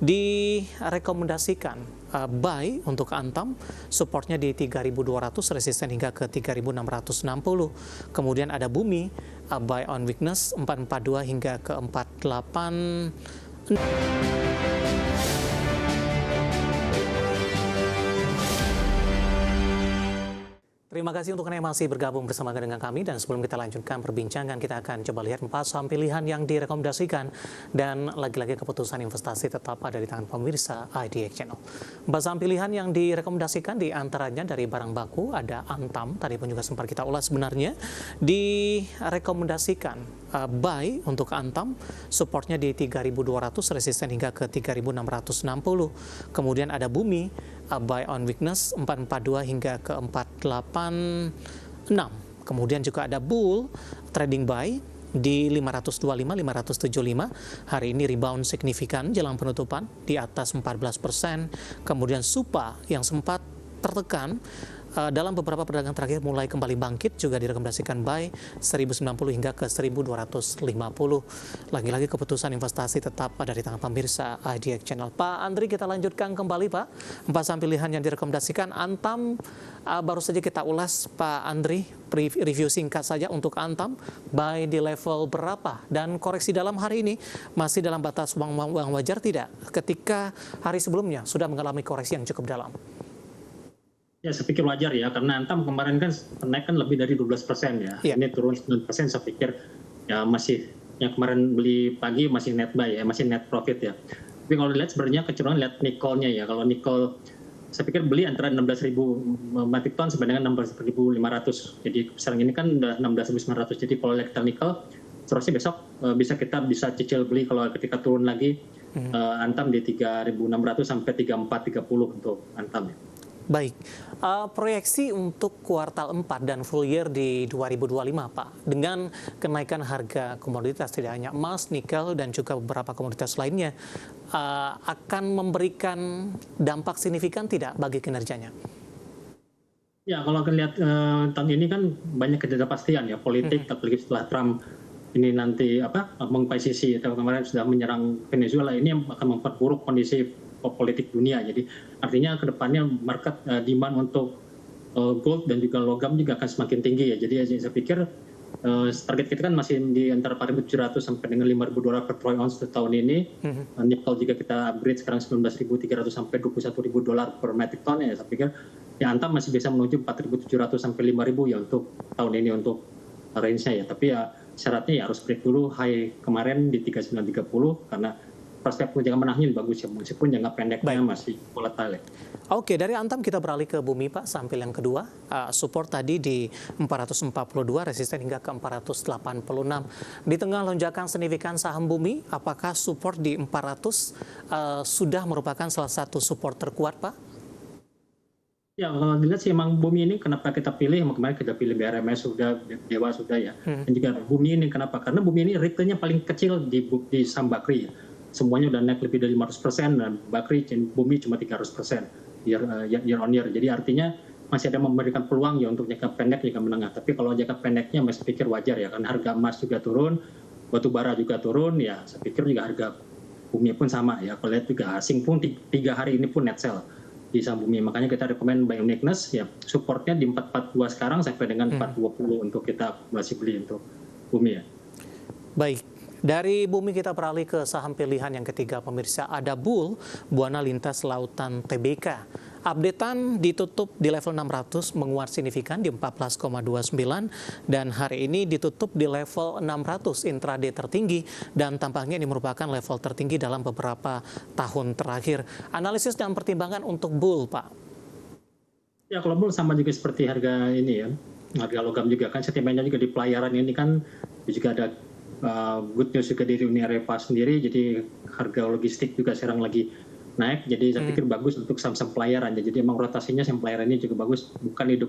Direkomendasikan buy untuk Antam, supportnya di 3.200, resisten hingga ke 3.660. Kemudian ada Bumi, buy on weakness 442 hingga ke 48. Terima kasih untuk Anda yang masih bergabung bersama dengan kami, dan sebelum kita lanjutkan perbincangan, kita akan coba lihat 4 saham pilihan yang direkomendasikan, dan lagi-lagi keputusan investasi tetap ada di tangan pemirsa IDX Channel. 4 saham pilihan yang direkomendasikan diantaranya dari barang baku ada Antam, tadi pun juga sempat kita ulas sebenarnya. Direkomendasikan buy untuk Antam, supportnya di 3.200, resisten hingga ke 3.660. Kemudian ada Bumi, buy on weakness 442 hingga ke 486. Kemudian juga ada Bull, trading buy di 525, 575. Hari ini rebound signifikan jelang penutupan di atas 14%. Kemudian Supa yang sempat tertekan dalam beberapa perdagangan terakhir mulai kembali bangkit, juga direkomendasikan buy 1090 hingga ke 1250. Lagi-lagi keputusan investasi tetap ada di tangan pemirsa IDX Channel. Pak Andri, kita lanjutkan kembali Pak. 4 saham pilihan yang direkomendasikan. Antam baru saja kita ulas Pak Andri, review singkat saja untuk Antam, buy di level berapa, dan koreksi dalam hari ini masih dalam batas uang wajar tidak, ketika hari sebelumnya sudah mengalami koreksi yang cukup dalam? Ya, saya pikir wajar ya, karena Antam kemarin kan naik kan lebih dari 12% ya. Ini turun 9%, saya pikir ya masih, yang kemarin beli pagi masih net buy ya, masih net profit ya. Tapi kalau dilihat sebenarnya kecenderungan lihat nikelnya ya. Kalau nikel saya pikir beli antara 16.000 metric ton sampai dengan 16.500. Jadi sekarang ini kan udah 16.900. Jadi kalau lihat nikel terusnya besok kita bisa cicil beli kalau ketika turun lagi Antam di 3.600 sampai 3.430 untuk Antam ya. Baik, proyeksi untuk kuartal 4 dan full year di 2025 Pak, dengan kenaikan harga komoditas tidak hanya emas, nikel, dan juga beberapa komoditas lainnya, akan memberikan dampak signifikan tidak bagi kinerjanya? Ya, kalau kita lihat tahun ini kan banyak ketidakpastian ya politik, apalagi setelah Trump ini nanti mengposisi atau kemarin sudah menyerang Venezuela, ini akan memperburuk kondisi politik dunia. Jadi artinya ke depannya market demand untuk gold dan juga logam juga akan semakin tinggi ya. Jadi saya pikir target kita kan masih di antara 4.700 sampai dengan 5.000 dolar per troy ounce tahun ini. Nikel juga kita upgrade sekarang 19.300 sampai 21.000 dolar per metric ton ya. Saya pikir ya Antam masih bisa menuju 4.700 sampai 5.000 ya untuk tahun ini untuk range-nya ya. Tapi ya syaratnya ya harus break dulu high kemarin di 3930, karena prospek jangka menengahnya bagus ya, meskipun jangka pendeknya masih volatile. Oke, dari Antam kita beralih ke Bumi Pak, sampil yang kedua. Support tadi di 442, resisten hingga ke 486. Di tengah lonjakan signifikan saham Bumi, apakah support di 400 sudah merupakan salah satu support terkuat Pak? Ya, kalau dilihat sih emang Bumi ini kenapa kita pilih, kemarin kita pilih BRMS sudah, Dewa sudah ya. Dan juga Bumi ini kenapa? Karena Bumi ini retailnya paling kecil di saham Bakri ya. Semuanya udah naik lebih dari 500%, dan Bakri Bumi cuma 300% year on year. Jadi artinya masih ada memberikan peluang ya untuk jangka pendek, jangka menengah. Tapi kalau jangka pendeknya masih pikir wajar ya, kan harga emas juga turun, batu bara juga turun ya. Saya pikir juga harga Bumi pun sama ya. Kalau lihat juga asing pun 3 hari ini pun net sell di saham Bumi. Makanya kita rekomend buy uniqueness ya, supportnya di 442 sekarang sampai dengan 420 untuk kita masih beli untuk Bumi ya. Baik. Dari Bumi kita beralih ke saham pilihan yang ketiga pemirsa, ada Bull, Buana Lintas Lautan Tbk. Updatean ditutup di level 600, menguat signifikan di 14,29, dan hari ini ditutup di level 600 intraday tertinggi, dan tampaknya ini merupakan level tertinggi dalam beberapa tahun terakhir. Analisis dan pertimbangan untuk Bull Pak? Ya, kalau Bull sama juga seperti harga ini ya, harga logam juga kan, sentimennya juga di pelayaran ini kan juga ada good news juga dari Uni Eropa sendiri, jadi harga logistik juga sekarang lagi naik, jadi saya pikir bagus untuk saham-saham pelayaran. Jadi emang rotasinya saham pelayaran ini juga bagus, bukan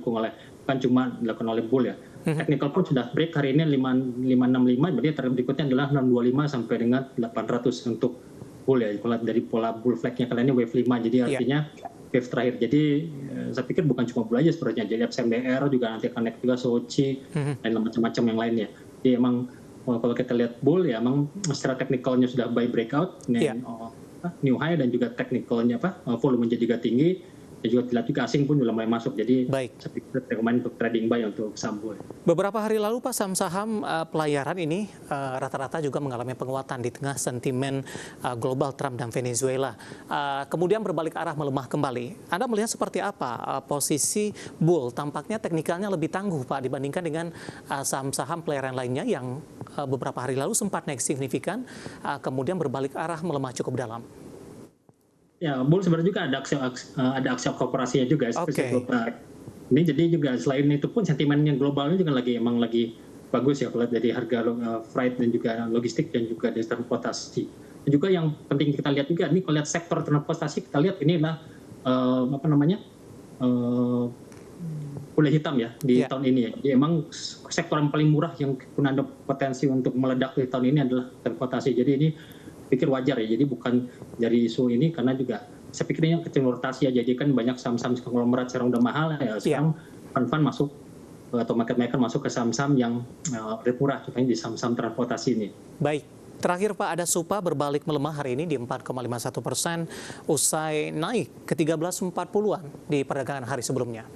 cuma dilakukan oleh Bull ya. Technical pun sudah break hari ini 565, berarti target berikutnya adalah 625 sampai dengan 800 untuk Bull ya. Kalau dari pola Bull flag-nya kalian ini wave 5, jadi artinya wave terakhir. Jadi saya pikir bukan cuma Bull aja sebenarnya, jadi FSMDR juga nanti akan naik juga, Sochi dan macam-macam yang lainnya. Jadi emang kalau kita lihat Bull ya emang secara teknikalnya sudah buy breakout, new high dan juga teknikalnya volumenya juga tinggi. Dan juga dilihat juga asing pun sudah mulai masuk. Jadi saya pikir rekomend untuk trading buy untuk saham bull. Beberapa hari lalu Pak, saham-saham pelayaran ini rata-rata juga mengalami penguatan di tengah sentimen global Trump dan Venezuela. Kemudian berbalik arah melemah kembali. Anda melihat seperti apa posisi bull? Tampaknya teknikalnya lebih tangguh Pak dibandingkan dengan saham-saham pelayaran lainnya yang beberapa hari lalu sempat naik signifikan, kemudian berbalik arah melemah cukup dalam. Ya, bull sebenarnya juga ada aksi kooperasinya juga. Ini jadi juga selain itu pun sentimennya globalnya juga emang lagi bagus ya kalau dari harga freight dan juga logistik dan juga dari transportasi. Dan juga yang penting kita lihat juga ini kalau lihat sektor transportasi kita lihat ini adalah kuda hitam ya di tahun ini ya. Jadi emang sektor yang paling murah yang pun ada potensi untuk meledak di tahun ini adalah transportasi. Jadi ini pikir wajar ya, jadi bukan dari isu ini karena juga saya pikir ini kecil rotasi ya, jadi kan banyak saham-saham konglomerat sekarang udah mahal ya, sekarang fund market maker masuk ke saham-saham yang lebih murah, contohnya di saham-saham transportasi ini. Baik. Terakhir Pak, ada Supa berbalik melemah hari ini di 4,51% usai naik ke 13.40-an di perdagangan hari sebelumnya.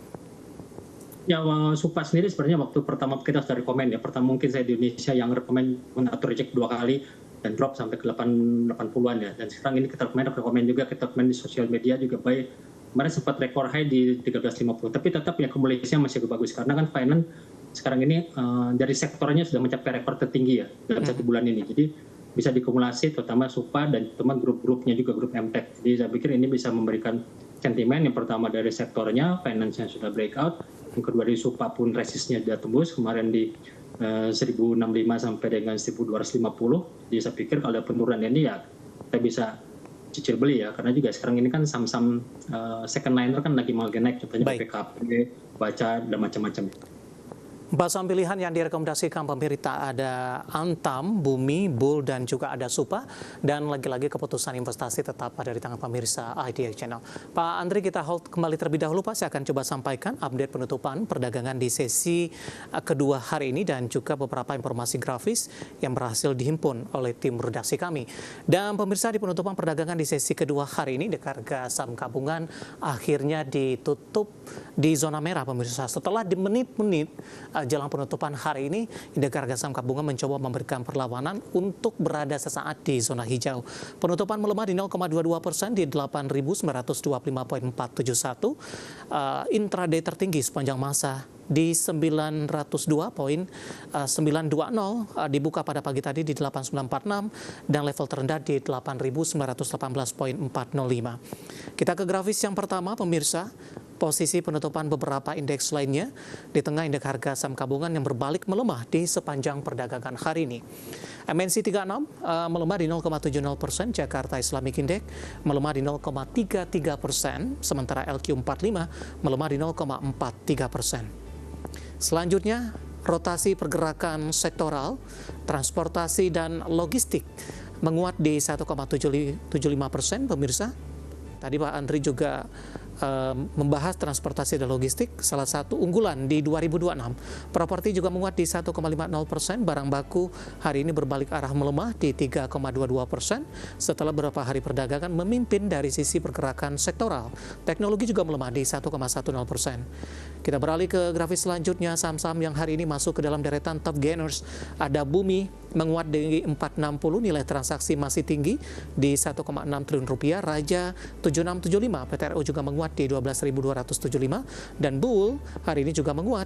Ya, Supa sendiri sebenarnya waktu pertama kita sudah rekomend ya, pertama mungkin saya di Indonesia yang rekomend atau reject 2 kali dan drop sampai ke 80-an ya. Dan sekarang ini kita rekomend juga, kita rekomend di sosial media juga baik. Kemarin sempat rekor high di 13.50, tapi tetap ya kumulasinya masih bagus karena kan finance sekarang ini dari sektornya sudah mencapai rekor tertinggi ya dalam 1 bulan ini. Jadi bisa dikumulasi terutama Supa dan teman grup-grupnya juga grup MTech. Jadi saya pikir ini bisa memberikan sentimen yang pertama dari sektornya, finance-nya sudah breakout, yang kedua dari Supa pun resistnya sudah tembus kemarin di 1065 sampai dengan 1250. Jadi saya pikir kalau ada penurunan ini ya kita bisa cicil beli ya, karena juga sekarang ini kan saham-saham second liner kan lagi naik, contohnya BPKP, Baca dan macam-macam. Saham pilihan yang direkomendasikan pemerintah ada Antam, Bumi, Bull, dan juga ada Supa. Dan lagi-lagi keputusan investasi tetap ada di tangan pemirsa IDX Channel. Pak Andri, kita hold kembali terlebih dahulu Pak. Saya akan coba sampaikan update penutupan perdagangan di sesi kedua hari ini dan juga beberapa informasi grafis yang berhasil dihimpun oleh tim redaksi kami. Dan pemirsa, di penutupan perdagangan di sesi kedua hari ini, harga saham gabungan akhirnya ditutup di zona merah pemirsa. Setelah di menit-menit jelang penutupan hari ini, indeks harga saham gabungan mencoba memberikan perlawanan untuk berada sesaat di zona hijau. Penutupan melemah di 0,22% di 8.995.471. Intraday tertinggi sepanjang masa di 902.920, dibuka pada pagi tadi di 8946 dan level terendah di 8.918.405. Kita ke grafis yang pertama pemirsa. Posisi penutupan beberapa indeks lainnya di tengah indeks harga saham gabungan yang berbalik melemah di sepanjang perdagangan hari ini. MNC 36 melemah di 0,70%, Jakarta Islamic Index melemah di 0,33%, sementara LQ45 melemah di 0,43%. Selanjutnya, rotasi pergerakan sektoral, transportasi dan logistik menguat di 1,75%, pemirsa. Tadi Pak Andri juga membahas transportasi dan logistik, salah satu unggulan di 2026. Properti juga menguat di 1,50%, barang baku hari ini berbalik arah melemah di 3,22% setelah beberapa hari perdagangan memimpin dari sisi pergerakan sektoral. Teknologi juga melemah di 1,10%. Kita beralih ke grafis selanjutnya, saham-saham yang hari ini masuk ke dalam deretan top gainers. Ada Bumi menguat di 460, nilai transaksi masih tinggi di 1,6 triliun rupiah. Raja 7675, PTRO juga menguat di 12.275, dan Bull hari ini juga menguat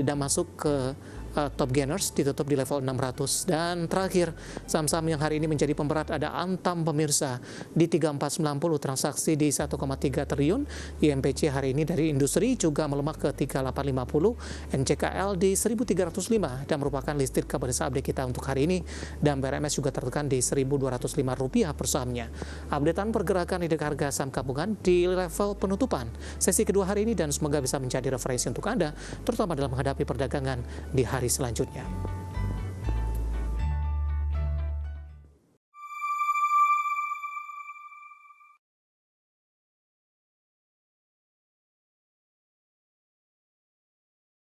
dan masuk ke top gainers, ditutup di level 600. Dan terakhir, saham-saham yang hari ini menjadi pemberat ada Antam pemirsa di 3490, transaksi di 1,3 triliun. IMPC hari ini dari industri juga melemah ke 3850, NCKL di 1305 dan merupakan listed kabarisa update kita untuk hari ini, dan BRMS juga tertekan di 1.205 rupiah per sahamnya. Updatean pergerakan indeks harga saham gabungan di level penutupan sesi kedua hari ini, dan semoga bisa menjadi referensi untuk Anda terutama dalam menghadapi perdagangan di hari selanjutnya.